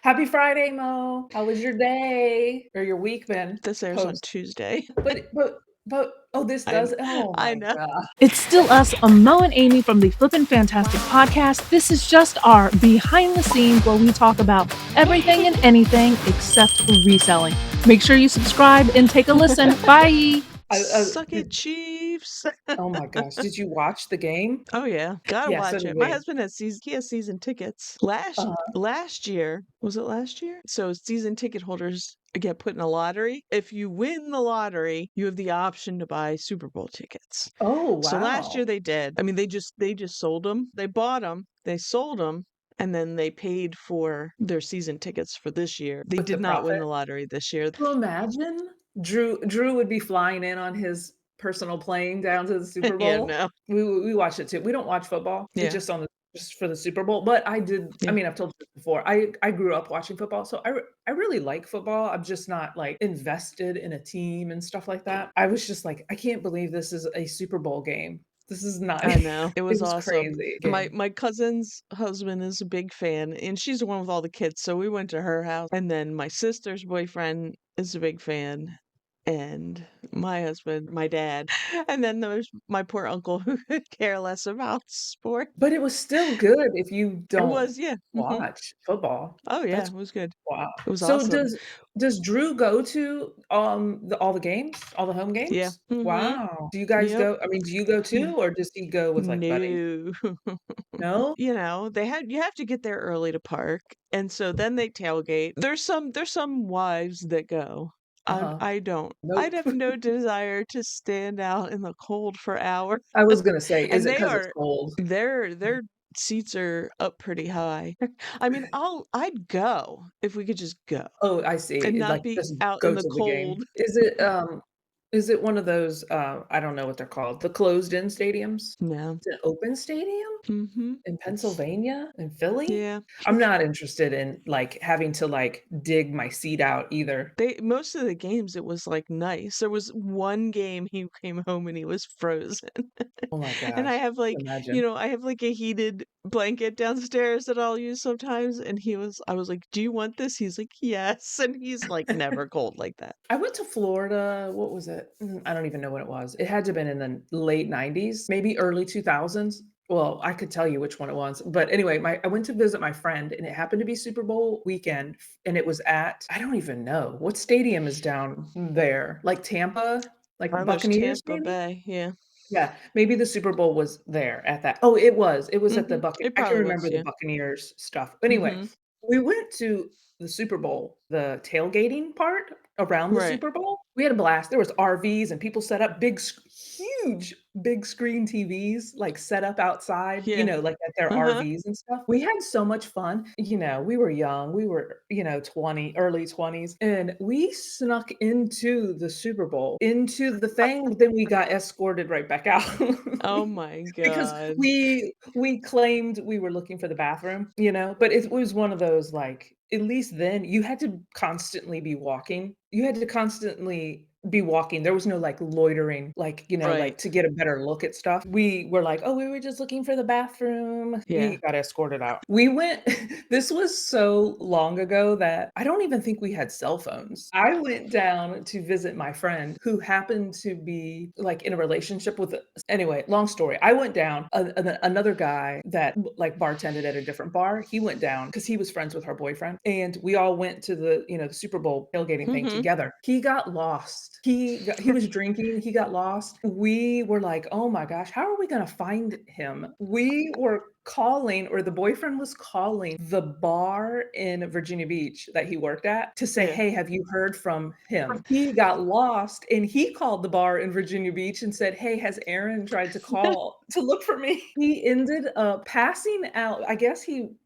Happy Friday, Mo. How was your day or your week been? This airs on Post. Tuesday. But oh, this does. Oh I my know. God. It's still us, Mo and Amy from the Flippin' Fantastic podcast. This is just our behind the scenes where we talk about everything and anything except reselling. Make sure you subscribe and take a listen. Bye. Suck it, Did, Chiefs. oh my gosh. Did you watch the game? Oh yeah, gotta Yeah, so watch did it. My we. husband has season tickets. Last year, was it last year? So season ticket holders get put in a lottery. If you win the lottery, you have the option to buy Super Bowl tickets. Oh, So last wow. year they did. I mean, they just sold them. They bought them. They sold them. And then they paid for their season tickets for this year. They With the did not win profit. the lottery this year. Can you imagine? Drew would be flying in on his personal plane down to the Super Yeah, Bowl. no. We watched it too. We don't watch football. It's Yeah. just for the Super Bowl. But I did. I Yeah. mean, I've told you this before. I grew up watching football, so I really like football. I'm just not like invested in a team and stuff like that. I was just like, I can't believe this is a Super Bowl game. This is not. I know. It It was was awesome. crazy My game. my cousin's husband is a big fan, and she's the one with all the kids, so we went to her house. And then my sister's boyfriend is a big fan, and my husband, my dad, and then there's my poor uncle who could care less about sport. But it was still good if you It don't was, yeah. watch football. Oh yeah, That's it was good. wow. It was So awesome. does Drew go to, all the games? All the home Yeah. games? Wow. Do you guys Yep. go I mean, do you go too, or does he go with, like, buddies? No. No? You have to get there early to park, and so then they tailgate. There's some wives that go. Uh-huh. I don't. I'd Nope. have no desire to stand out in the cold for hours. I was gonna say, is And it 'cause it's cold? their seats are up pretty high. I mean, I'd go if we could just go Oh, I see. and not Like, be just out in go the to the game. cold. Is it one of those, I don't know what they're called, the closed-in stadiums? No. Is it an open stadium? Mhm. In Pennsylvania? In Philly? Yeah. I'm not interested in, like, having to, like, dig my seat out either. Most of the games, it was, like, nice. There was one game he came home and he was frozen. Oh my And gosh, imagine. I have, like, a heated blanket downstairs that I'll use sometimes, and I was like, "Do you want this?" He's like, "Yes," and he's, like, never cold like that. I went to Florida, what was it? I don't even know when it was. It had to have been in the late '90s, maybe early 2000s. Well, I could tell you which one it was, but anyway, my I went to visit my friend, and it happened to be Super Bowl weekend, and it was at I don't even know, what stadium is down there? Like Tampa? Like There's Buccaneers, Tampa maybe? Bay, yeah. Yeah, maybe the Super Bowl was there at that oh, it was. It was at the Mhm. Bucca It I can probably was, remember the yeah. Buccaneers stuff. Anyway, Mhm. we went to the Super Bowl, the tailgating part around the Right. Super Bowl. We had a blast. There was RVs and people set up huge big screen TVs, like, set up outside, Yeah. like, at their Uh-huh. RVs and stuff. We had so much fun. We were young. We were, early 20s, and we snuck into the Super Bowl, into the thing, then we got escorted right back out. Oh my Because god. we claimed we were looking for the bathroom, but it was one of those, like, at least then you had to constantly be walking. You had to constantly be walking. There was no, like, loitering, like, Right. like, to get a better look at stuff. We were like, "Oh, we were just looking for the bathroom." We Yeah. got escorted out. We went this was so long ago that I don't even think we had cell phones. I went down to visit my friend who happened to be, like, in a relationship with anyway, long story. I went down, another guy that, like, bartended at a different bar, he went down because he was friends with her boyfriend, and we all went to the Super Bowl tailgating thing Mhm. together. He got lost. He was drinking, he got lost. We were like, "Oh my gosh, how are we gonna find him?" We were calling, or the boyfriend was calling the bar in Virginia Beach that he worked at to say, Yeah. "Hey, have you heard from him?" He got lost, and he called the bar in Virginia Beach and said, "Hey, has Aaron tried to call to look for me?" He ended up passing out.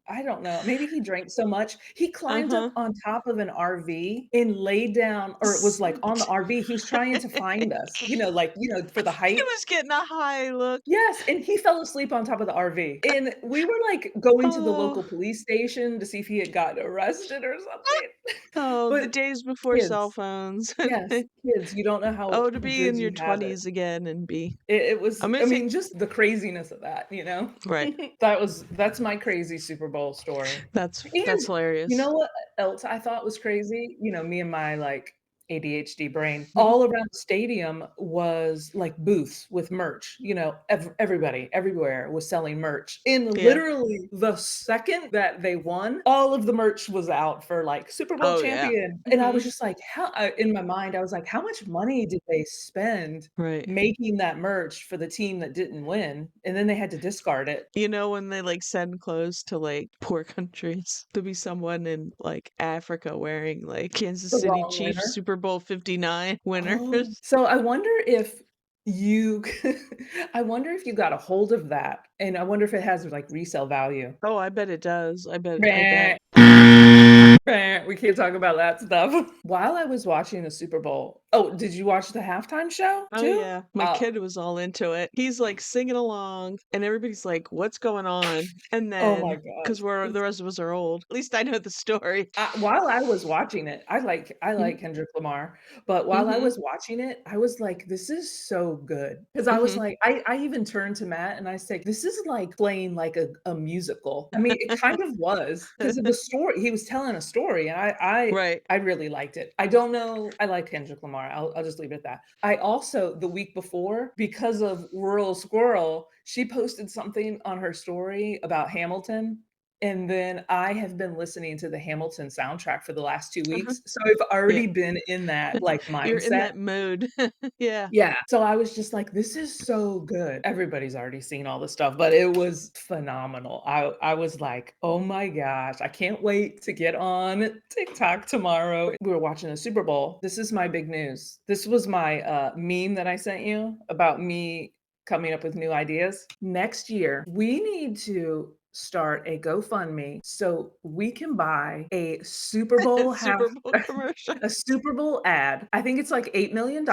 I don't know, maybe he drank so much. He climbed up Uh-huh. on top of an RV and laid down, or it was, like, on the RV. He was trying to find us, like, for the He height. was getting a high look. Yes, and he fell asleep on top of the RV, and we were, like, going to the Oh. local police station to see if he had gotten arrested or something. Oh, the But days before cell kids, phones. yes, kids, you don't know how Oh, to be good in your you have it. 20s again and be It was I amazing. mean, just the craziness of that, you know? Right. That's my crazy Super Bowl story. That's And you hilarious. know what else I thought was crazy? You know, me and my, like, ADHD brain. All around the stadium was, like, booths with merch, you know, everybody, everywhere was selling merch. And Yeah. literally the second that they won, all of the merch was out for, like, Super Bowl Oh, yeah. champion. And I was Mhm. just like, how in my mind, I was like, "How much money did they spend Right. making that merch for the team that didn't win?" And then they had to discard it. You know, when they, like, send clothes to, like, poor countries, there'll be someone in, like, Africa wearing, like, Kansas The City wrong Chiefs winner. Super Bowl 59 winners. Oh, so I wonder if you I wonder if you got a hold of that, and I wonder if it has, like, resale value. Oh, I bet it does. I bet. Meh. Meh, we can't talk about that stuff. While I was watching the Super Bowl did you watch the halftime show Oh, too? yeah. My Oh, kid was all into it. He's, like, singing along, and everybody's like, "What's going on?" And oh my then, gosh. because 'cause we're the rest of us are old, at least I know the story. While I was watching it, I Mhm. like Kendrick Lamar, but while I Mhm. was watching it, I was like, "This is so good." Because I was Mhm. like I even turned to Matt and I said, "This is like playing like a musical." I mean, it kind of was because of the story. He was telling a story, and Right. I really liked it. I don't know I like Kendrick Lamar. I'll just leave it at that. I also, the week before, because of Rural Squirrel, she posted something on her story about Hamilton, and then I have been listening to the Hamilton soundtrack for the last 2 Uh-huh. weeks, so I've Yeah. already been in that, like, You're in mindset. that mood. Yeah. Yeah, so I was just like, "This is so good." Everybody's already seen all this stuff, but it was phenomenal. I was like, "Oh my gosh, I can't wait to get on TikTok tomorrow." We were watching the Super Bowl. This is my big news. This was my, meme that I sent you about me coming up with new ideas. Next year, we need to start a GoFundMe so we can buy a Super Bowl Super Bowl commercial. a Super Bowl ad. I think it's like $8 million,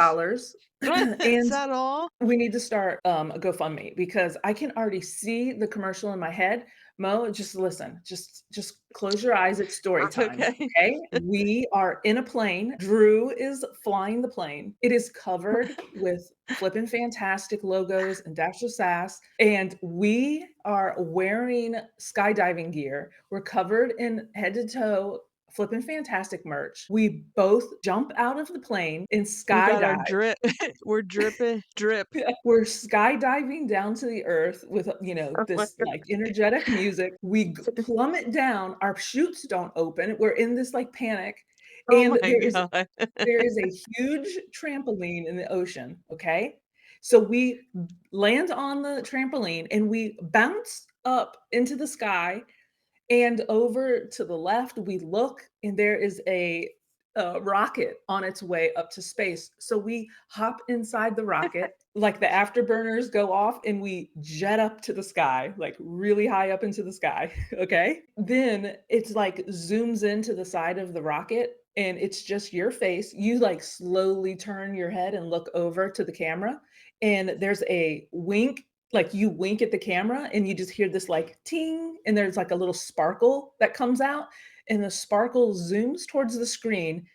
Is and that all? we need to start, a GoFundMe because I can already see the commercial in my head. Mo, just listen, just close your eyes, it's story time, Okay. okay? We are in a plane. Drew is flying the plane. It is covered with Flippin' Fantastic logos and Dash of Sass, and we are wearing skydiving gear. We're covered in head to toe Flippin' Fantastic merch. We both jump out of the plane and We got our skydive. drip. We're dripping drip. Yeah, we're skydiving down to the earth with, Oh my this, god. like, energetic music. We plummet down, our chutes don't open, we're in this, like, panic, Oh and my god. there is a huge trampoline in the ocean, okay? So we land on the trampoline, and we bounce up into the sky, and over to the left, we look, and there is a rocket on its way up to space. So we hop inside the rocket, like the afterburners go off, and we jet up to the sky, like really high up into the sky. Okay. Then it's like zooms into the side of the rocket, and it's just your face. You like slowly turn your head and look over to the camera, and there's a wink, like you wink at the camera and you just hear this like ting, and there's like a little sparkle that comes out, and the sparkle zooms towards the screen,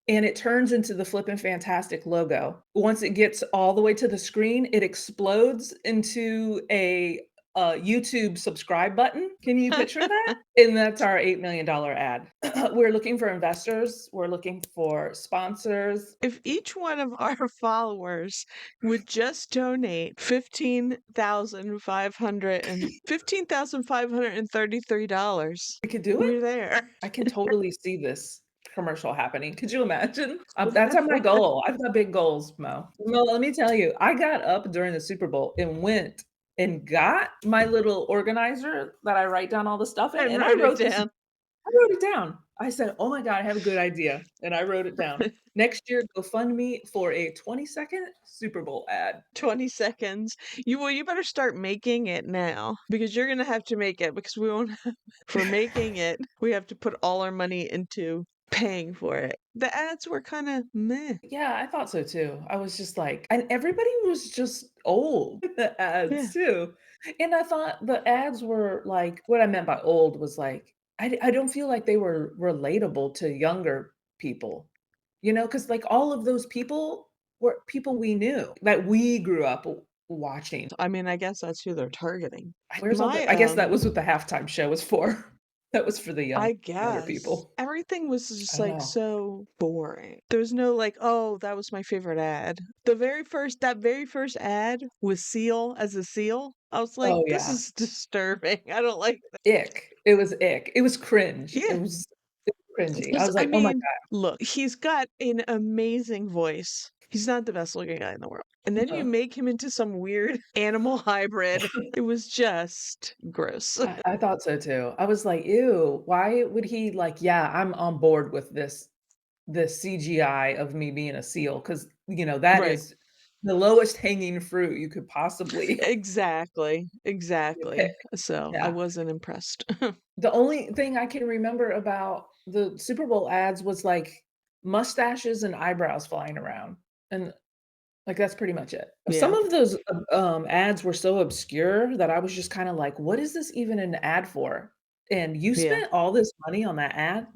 and it turns into the Flippin' Fantastic logo. Once it gets all the way to the screen, it explodes into a YouTube subscribe button. Can you picture that? And that's our $8 million ad. We're looking for investors. We're looking for sponsors. If each one of our followers would just donate 15,533 dollars, We could do it. we're there. I can totally see this commercial happening. Could you imagine? That's my goal. I've got big goals, Mo. Mo, let me tell you, I got up during the Super Bowl and went and got my little organizer that I write down all the stuff in, And and I wrote it wrote this down. I wrote it down. I said, "Oh my god, I have a good idea," and I wrote it down. Next year, go fund me for a 20-second Super Bowl ad. 20 seconds. You better start making it now because you're gonna have to make it because we won't have for making it, we have to put all our money into paying for it. The ads were kinda meh. Yeah, I thought so too. I was just like and everybody was just old in the Yeah. ads too. And I thought the ads were like what I meant by old was like, I don't feel like they were relatable to younger people, because like all of those people were people we knew that we grew up watching. I mean, I guess that's who they're targeting. Where's all My, the I guess that was what the halftime show was for. That was for the I younger guess people. everything was I just, don't like, know. so boring. There was no, like, "Oh, that was my favorite ad." That very first ad with Seal as a seal, I was like, Oh, "This yeah. is disturbing. I don't like that." Ick. It was ick. It was cringe. It Yeah. was it was cringy. I 'Cause, was I like, "Oh my mean, god." look, he's got an amazing voice. He's not the best looking guy in the world. And then you No. make him into some weird animal hybrid. It was just gross. I thought so too. I was like, "Ew, why would he like, yeah, I'm on board with this CGI of me being a seal because that Right. is the lowest hanging fruit you could possibly Exactly, pick." exactly. So, I Yeah. wasn't impressed. The only thing I can remember about the Super Bowl ads was, like, mustaches and eyebrows flying around, and, like, that's pretty much it. Some Yeah, of those, ads were so obscure that I was just kinda like, "What is this even an ad for?" And you yeah. spent all this money on that ad,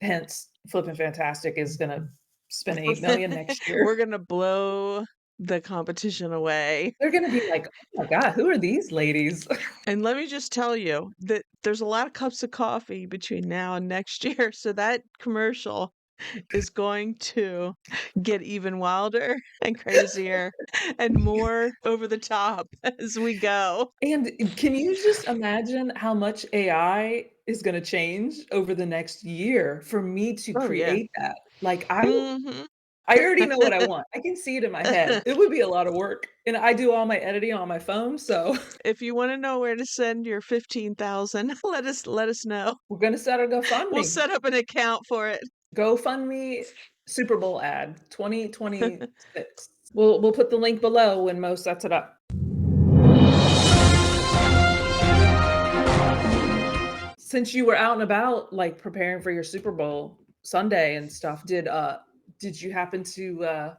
hence Flippin' Fantastic is gonna spend $8,000,000 next year. We're gonna blow the competition away. They're gonna be like, "Oh my god, who are these ladies?" And let me just tell you that there's a lot of cups of coffee between now and next year, so that commercial is going to get even wilder and crazier and more over the top as we go. And can you just imagine how much AI is gonna change over the next year for me to Oh, yeah. create that? Like, Mhm. I already know what I want. I can see it in my head. It would be a lot of work, and I do all my editing on my phone, so If you wanna know where to send your 15,000, let us know. we're gonna start a We'll GoFundMe. set up an account for it. GoFundMe Super Bowl ad 2026. We'll put the link below when Mo sets it up. Since you were out and about, like, preparing for your Super Bowl Sunday and stuff, did you happen to,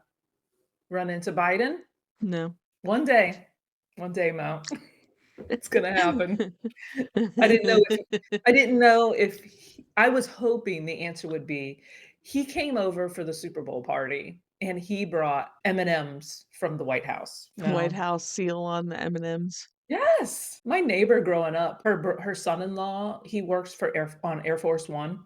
run into Biden? No. One day. One day, Mo. It's gonna happen. I didn't know if I was hoping the answer would be, he came over for the Super Bowl party, and he brought M&Ms from the White House. White No. House seal on the M&Ms Yes! My neighbor growing up, her son-in-law, he works for Air Force One,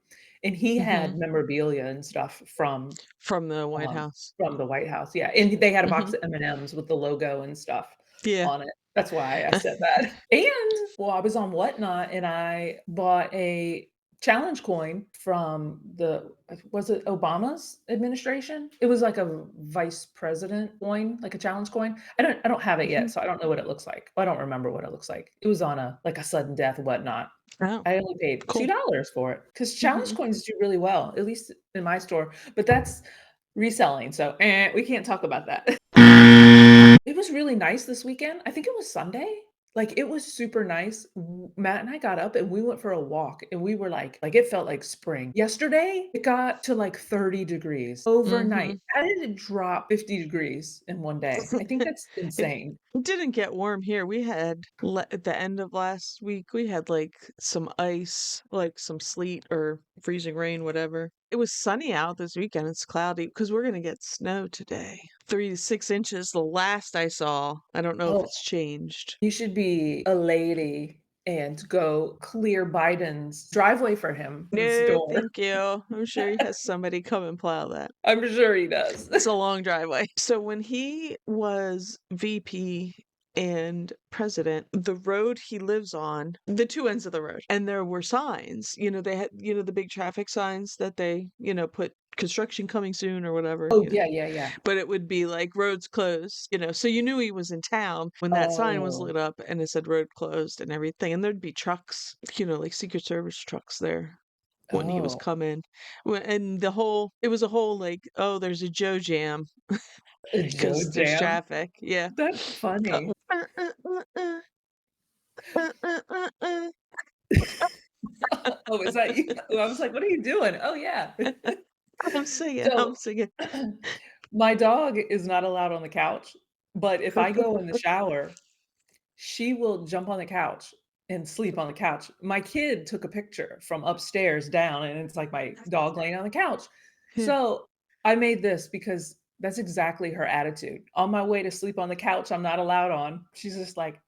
and he had mhm, memorabilia and stuff from the White House. from the White House, yeah, and they had a box Mhm. of M&Ms with the logo and stuff Yeah. on it. That's why I said that. And, well, I was on Whatnot, and I bought a challenge coin from was it Obama's administration? It was like a vice president coin, like a challenge coin. I don't have it Mhm. yet, so I don't know what it looks like. I don't remember what it looks like. It was on a sudden death Whatnot. Oh, I only paid cool. $2 for it because challenge Mhm. coins do really well, at least in my store, but that's reselling, so, we can't talk about that. It was really nice this weekend. I think it was Sunday. Like, it was super nice. Matt and I got up and we went for a walk and we were like it felt like spring. Yesterday, it got to like 30 degrees overnight. Mhm. How did it drop 50 degrees in one day? I think that's It insane. didn't get warm here. We had at the end of last week, we had like some ice, like some sleet or freezing rain, whatever. It was sunny out this weekend. It's cloudy because we're gonna get snow today. 3 to 6 inches, the last I saw. I don't know if Oh, it's changed. you should be a lady and go clear Biden's driveway for him, his No, door. thank you. I'm sure he has somebody come and plow that. I'm sure he does. It's a long driveway. So when he was VP and president, the road he lives on, the two ends of the road, and there were signs. They had, the big traffic signs that they, put construction coming soon or Oh, whatever. yeah, yeah, yeah. But it would be like roads closed. So you knew he was in town when that sign was Oh, lit up and it said road closed and everything. And there'd be trucks, like Secret Service trucks there when he was oh, coming. And it was a whole like, oh, there's a Joe jam a Joe because there's Jam? traffic. Yeah. That's Uh, funny. uh, uh, uh, uh, uh, uh, uh, uh. Oh, is that you? I was like, "What are you doing?" "Oh, yeah." I'm So, singing. my dog is not allowed on the couch, but if I go in the shower, she will jump on the couch and sleep on the couch. My kid took a picture from upstairs down, and it's like my dog laying on the couch. Yeah. So, I made this because that's exactly her attitude. On my way to sleep on the couch I'm not allowed on, she's just like,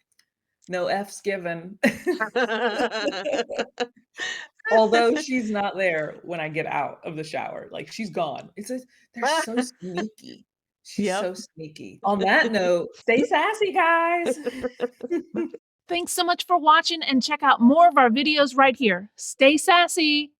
"No F's given." Although she's not there when I get out of the shower, like, she's gone. It's just they're so sneaky. She's Yep. so sneaky. On that note, stay sassy, guys. Thanks so much for watching and check out more of our videos right here. Stay sassy.